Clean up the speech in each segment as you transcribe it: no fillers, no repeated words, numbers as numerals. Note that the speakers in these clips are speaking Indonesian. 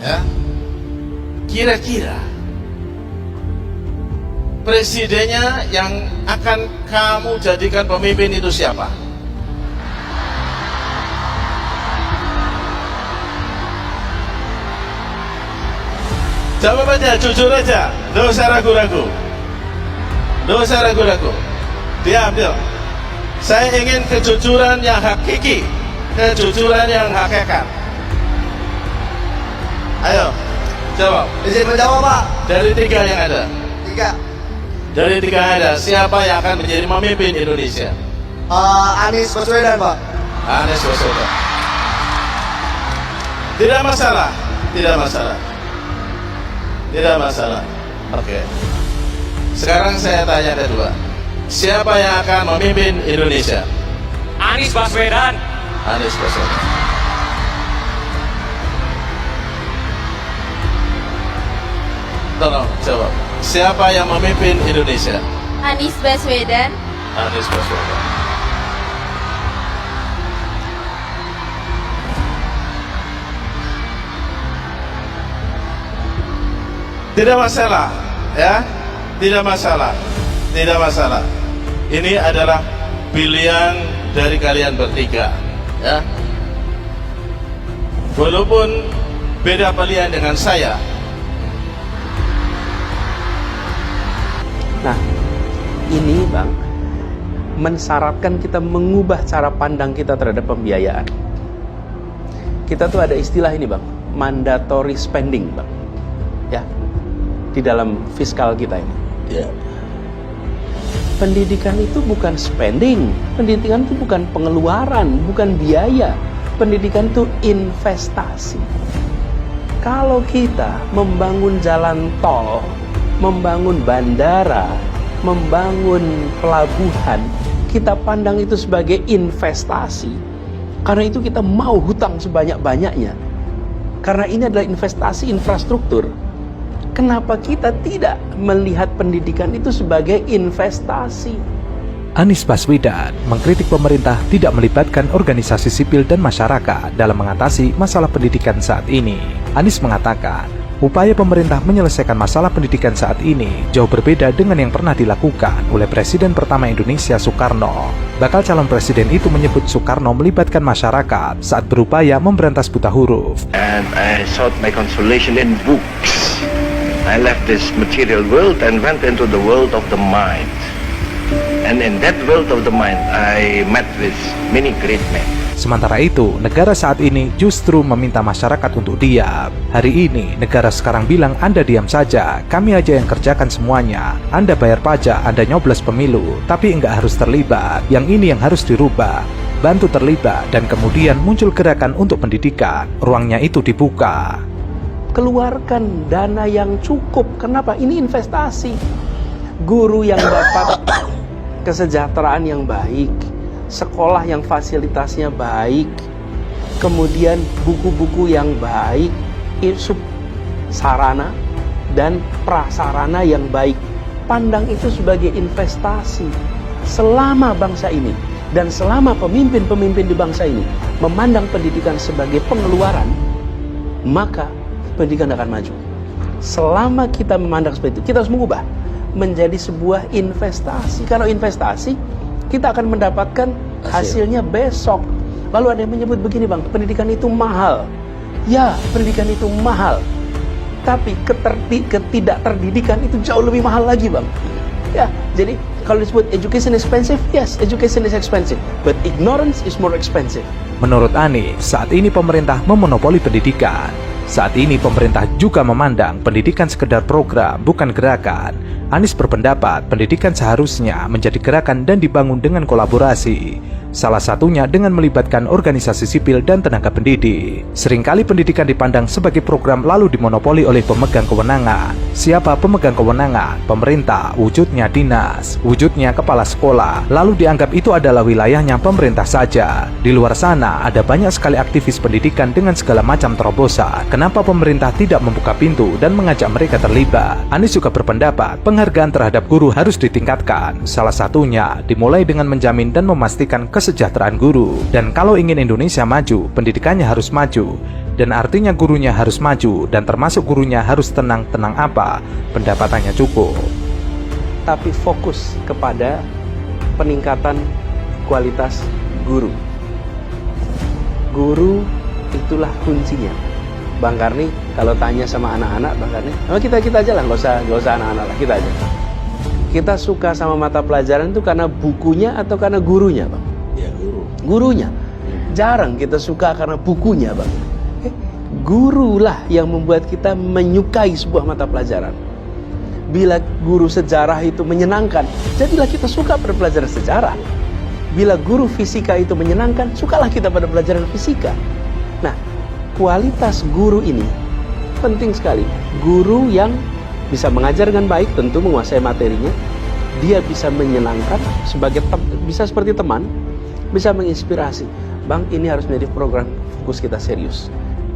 Ya, kira-kira presidennya yang akan kamu jadikan pemimpin itu siapa? Jawab aja, jujur aja, nggak usah ragu-ragu, nggak usah ragu-ragu. Diam. Saya ingin kejujuran yang hakiki, kejujuran yang hakikat. Ayo, jawab. Izin menjawab, Pak. Dari 3 yang ada. 3. Dari 3 yang ada, siapa yang akan menjadi pemimpin Indonesia? Anies Baswedan, Pak. Anies Baswedan. Tidak masalah, tidak masalah. Tidak masalah. Oke. Sekarang saya tanya kedua. Siapa yang akan memimpin Indonesia? Anies Baswedan. Anies Baswedan. Tolong jawab. Siapa yang memimpin Indonesia? Anies Baswedan. Anies Baswedan. Tidak masalah, ya, tidak masalah, tidak masalah. Ini adalah pilihan dari kalian bertiga, ya. Walaupun beda pilihan dengan saya. Nah, ini Bang, mensyaratkan kita mengubah cara pandang kita terhadap pembiayaan. Kita tuh ada istilah ini Bang, mandatory spending Bang, ya, di dalam fiskal kita ini. Ya. Pendidikan itu bukan spending, pendidikan itu bukan pengeluaran, bukan biaya. Pendidikan itu investasi. Kalau kita membangun jalan tol, membangun bandara, membangun pelabuhan, kita pandang itu sebagai investasi. Karena itu kita mau hutang sebanyak-banyaknya. Karena ini adalah investasi infrastruktur. Kenapa kita tidak melihat pendidikan itu sebagai investasi? Anies Baswedan mengkritik pemerintah tidak melibatkan organisasi sipil dan masyarakat dalam mengatasi masalah pendidikan saat ini. Anies mengatakan, upaya pemerintah menyelesaikan masalah pendidikan saat ini jauh berbeda dengan yang pernah dilakukan oleh Presiden pertama Indonesia Soekarno. Bakal calon presiden itu menyebut Soekarno melibatkan masyarakat saat berupaya memberantas buta huruf. And I sought my consolation in books. I left this material world and went into the world of the mind. And in that world of the mind, I met with many great men. Sementara itu, negara saat ini justru meminta masyarakat untuk diam. Hari ini, negara sekarang bilang Anda diam saja, kami aja yang kerjakan semuanya. Anda bayar pajak, Anda nyoblos pemilu, tapi nggak harus terlibat. Yang ini yang harus dirubah. Bantu terlibat, dan kemudian muncul gerakan untuk pendidikan. Ruangnya itu dibuka. Keluarkan dana yang cukup. Kenapa? Ini investasi. Guru yang dapat kesejahteraan yang baik, sekolah yang fasilitasnya baik, kemudian buku-buku yang baik, sarana dan prasarana yang baik. Pandang itu sebagai investasi. Selama bangsa ini dan selama pemimpin-pemimpin di bangsa ini memandang pendidikan sebagai pengeluaran, maka pendidikan akan maju. Selama kita memandang seperti itu, kita harus mengubah menjadi sebuah investasi. Kalau investasi, kita akan mendapatkan hasilnya besok. Lalu ada yang menyebut begini Bang, pendidikan itu mahal. Ya, pendidikan itu mahal. Tapi ketidakterdidikan itu jauh lebih mahal lagi Bang. Ya, jadi kalau disebut education expensive, yes, education is expensive, but ignorance is more expensive. Menurut Anies, saat ini pemerintah memonopoli pendidikan. Saat ini pemerintah juga memandang pendidikan sekedar program, bukan gerakan. Anies berpendapat pendidikan seharusnya menjadi gerakan dan dibangun dengan kolaborasi. Salah satunya dengan melibatkan organisasi sipil dan tenaga pendidik. Seringkali pendidikan dipandang sebagai program lalu dimonopoli oleh pemegang kewenangan. Siapa pemegang kewenangan? Pemerintah, wujudnya dinas, wujudnya kepala sekolah. Lalu dianggap itu adalah wilayahnya pemerintah saja. Di luar sana ada banyak sekali aktivis pendidikan dengan segala macam terobosan. Kenapa pemerintah tidak membuka pintu dan mengajak mereka terlibat? Anies juga berpendapat penghargaan terhadap guru harus ditingkatkan. Salah satunya dimulai dengan menjamin dan memastikan kesejahteraan guru. Dan kalau ingin Indonesia maju, pendidikannya harus maju. dan artinya gurunya harus maju, dan termasuk gurunya harus tenang-tenang apa, pendapatannya cukup. Tapi fokus kepada peningkatan kualitas guru. Guru itulah kuncinya. Bang Karni, kalau tanya sama anak-anak, Bang Karni, kita aja lah, nggak usah anak-anak lah, kita aja. Kita suka sama mata pelajaran itu karena bukunya atau karena gurunya, Bang? Ya, guru. Gurunya. Jarang kita suka karena bukunya, Bang. Gurulah yang membuat kita menyukai sebuah mata pelajaran. Bila guru sejarah itu menyenangkan, jadilah kita suka pada pelajaran sejarah. Bila guru fisika itu menyenangkan, sukalah kita pada pelajaran fisika. Nah, kualitas guru ini penting sekali. Guru yang bisa mengajar dengan baik, tentu menguasai materinya. Dia bisa menyenangkan, bisa seperti teman, bisa menginspirasi. Bang, ini harus menjadi program fokus kita serius.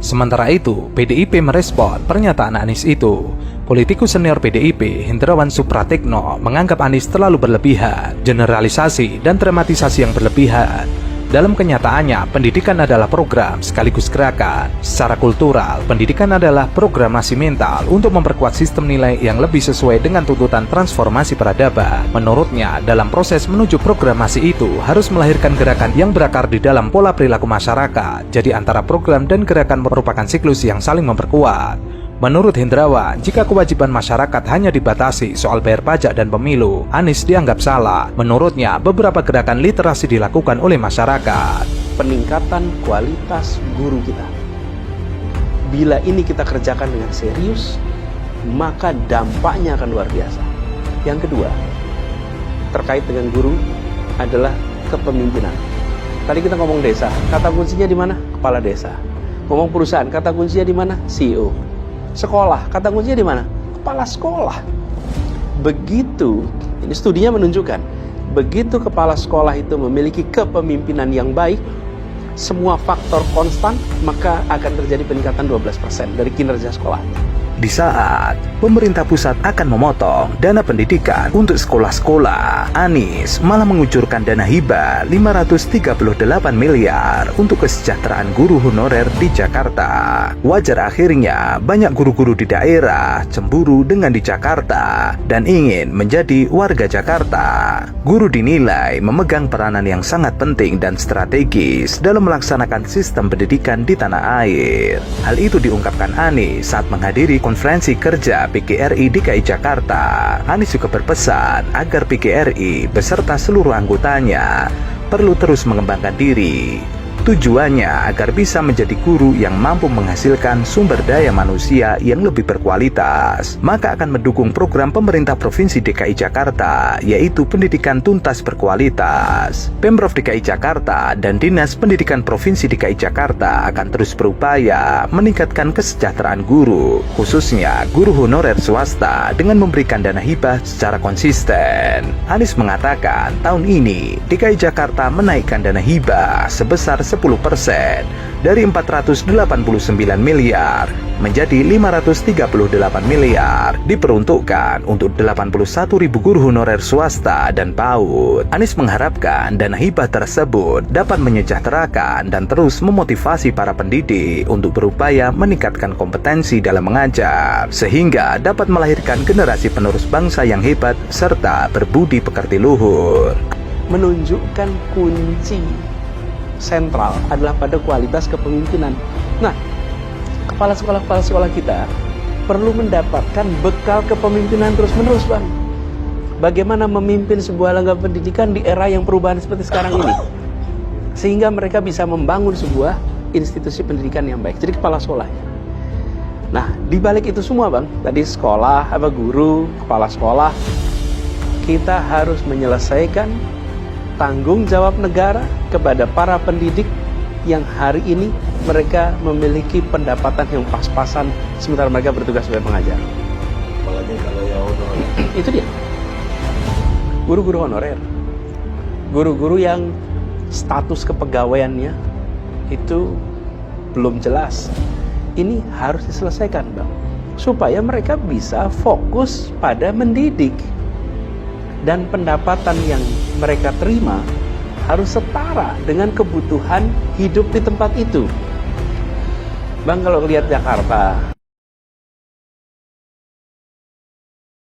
Sementara itu, PDIP merespon pernyataan Anies itu. Politikus senior PDIP, Hendrawan Supratekno, menganggap Anies terlalu berlebihan, generalisasi dan dramatisasi yang berlebihan. Dalam kenyataannya, pendidikan adalah program sekaligus gerakan. Secara kultural, pendidikan adalah programasi mental untuk memperkuat sistem nilai yang lebih sesuai dengan tuntutan transformasi peradaban. Menurutnya, dalam proses menuju programasi itu harus melahirkan gerakan yang berakar di dalam pola perilaku masyarakat. Jadi antara program dan gerakan merupakan siklus yang saling memperkuat. Menurut Hendrawan, jika kewajiban masyarakat hanya dibatasi soal bayar pajak dan pemilu, Anies dianggap salah. Menurutnya, beberapa gerakan literasi dilakukan oleh masyarakat. Peningkatan kualitas guru kita. Bila ini kita kerjakan dengan serius, maka dampaknya akan luar biasa. Yang kedua, terkait dengan guru adalah kepemimpinan. Tadi kita ngomong desa, kata kuncinya di mana? Kepala desa. Ngomong perusahaan, kata kuncinya di mana? CEO. Sekolah, kata kuncinya di mana? Kepala sekolah. Begitu, ini studinya menunjukkan, begitu kepala sekolah itu memiliki kepemimpinan yang baik, semua faktor konstan, maka akan terjadi peningkatan 12% dari kinerja sekolah. Di saat pemerintah pusat akan memotong dana pendidikan untuk sekolah-sekolah, Anies malah mengucurkan dana hibah 538 miliar untuk kesejahteraan guru honorer di Jakarta. Wajar akhirnya banyak guru-guru di daerah cemburu dengan di Jakarta dan ingin menjadi warga Jakarta. Guru dinilai memegang peranan yang sangat penting dan strategis dalam melaksanakan sistem pendidikan di tanah air. Hal itu diungkapkan Anies saat menghadiri konferensi kerja PGRI DKI Jakarta. Anies juga berpesan agar PGRI beserta seluruh anggotanya perlu terus mengembangkan diri. Tujuannya agar bisa menjadi guru yang mampu menghasilkan sumber daya manusia yang lebih berkualitas. Maka akan mendukung program pemerintah Provinsi DKI Jakarta, yaitu pendidikan tuntas berkualitas. Pemprov DKI Jakarta dan Dinas Pendidikan Provinsi DKI Jakarta akan terus berupaya meningkatkan kesejahteraan guru, khususnya guru honorer swasta dengan memberikan dana hibah secara konsisten. Anies mengatakan tahun ini DKI Jakarta menaikkan dana hibah sebesar 10% dari 489 miliar menjadi 538 miliar diperuntukkan untuk 81.000 guru honorer swasta dan PAUD. Anies mengharapkan dana hibah tersebut dapat menyejahterakan dan terus memotivasi para pendidik untuk berupaya meningkatkan kompetensi dalam mengajar sehingga dapat melahirkan generasi penerus bangsa yang hebat serta berbudi pekerti luhur. Menunjukkan kunci sentral adalah pada kualitas kepemimpinan. Nah, kepala sekolah kita perlu mendapatkan bekal kepemimpinan terus-menerus, Bang. Bagaimana memimpin sebuah lembaga pendidikan di era yang perubahan seperti sekarang ini, sehingga mereka bisa membangun sebuah institusi pendidikan yang baik. Jadi kepala sekolahnya. Nah, di balik itu semua, Bang, tadi sekolah, guru, kepala sekolah, kita harus menyelesaikan tanggung jawab negara kepada para pendidik yang hari ini mereka memiliki pendapatan yang pas-pasan sementara mereka bertugas sebagai pengajar. Apalagi kalau yang honorer. Itu dia. Guru-guru honorer. Guru-guru yang status kepegawaiannya itu belum jelas. Ini harus diselesaikan, Bang. Supaya mereka bisa fokus pada mendidik. Dan pendapatan yang mereka terima harus setara dengan kebutuhan hidup di tempat itu. Bang kalau lihat Jakarta,